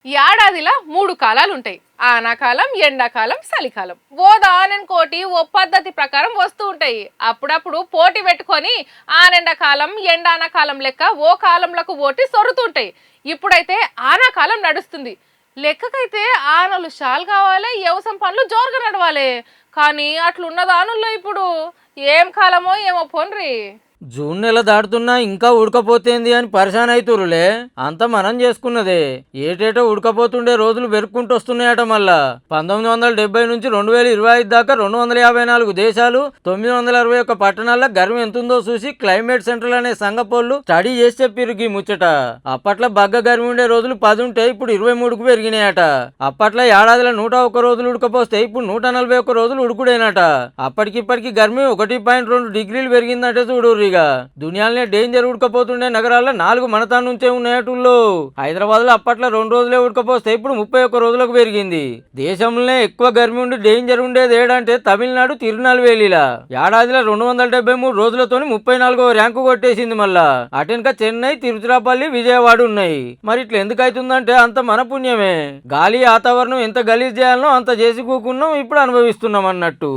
ఏడాదిలో 3 కాలాలుంటాయి. ఆనాకాలం, ఎండాకాలం, చలికాలం. ఓ దానెనుకోటి ఓ పద్ధతి ప్రకారం వస్తూ ఉంటాయి. అప్పుడప్పుడు పోటీ పెట్టుకొని ఆనెండాకాలం, ఎండానకాలం లెక్క ఓ కాలంలకు ఓటి సొరుతుంటాయి. ఇప్పుడైతే ఆనాకాలం నడుస్తుంది. లెక్కకైతే ఆనలు షాల్ కావాలి, వ్యవసాయం పనులు జోరుగా నడవాలి. కానీ అట్లున్న దానుల్లో ఇప్పుడు ఏం కాలమో ఏమో పోన్రి. జూన్ నెల దాటుతున్నా ఇంకా ఉడకపోతేంది అని పరిశాన్ అవుతురులే. అంతా మనం చేసుకున్నదే. ఏటేటో ఉడకపోతుండే రోజులు పెరుక్కుంటూ వస్తున్నాయట. మళ్ళా 1970 నుంచి 2025 దాకా 254 దేశాలు 961 పట్టణాల్లో గర్వం ఎంతుందో చూసి క్లైమేట్ సెంటర్ అనే సంఘపోళ్ళు స్టడీ చేసి చెప్పిరు ఈ ముచ్చట. అప్పట్లో బగ్గ గర్మి ఉండే రోజులు 10 ఉంటే ఇప్పుడు 23కు పెరిగినాయట. అప్పట్లో ఏడాదిలో 101 రోజులు ఉడకపోతే ఇప్పుడు 141 రోజులు ఉడుకుడేనట. అప్పటికిప్పటికి గర్మి 1.2 డిగ్రీలు పెరిగిందంటే చూడు. దునియాలనే డేంజర్ ఉడకపోతుండే నగరాల్లో 4 మనతా నుంచే ఉన్నాయటుల్లో. హైదరాబాద్ లో అప్పట్లో 2 రోజులే ఉడకపోతే ఇప్పుడు 31 రోజులకు పెరిగింది. దేశంలోనే ఎక్కువ గర్మి ఉండి డేంజర్ ఉండేది ఏడంటే తమిళనాడు తిరునల్వేలిలా. ఏడాదిలో 273 రోజులతోని 34వ ర్యాంకు కొట్టేసింది. మళ్ళా అటెనక చెన్నై, తిరుచిరాపల్లి, విజయవాడ ఉన్నాయి. మరి ఇట్లా ఎందుకు అవుతుందంటే అంత మన పుణ్యమే. గాలి వాతావరణం ఎంత గలీజ్ చేయాలనో అంత చేసి కూకున్నాం, ఇప్పుడు అనుభవిస్తున్నాం అన్నట్టు.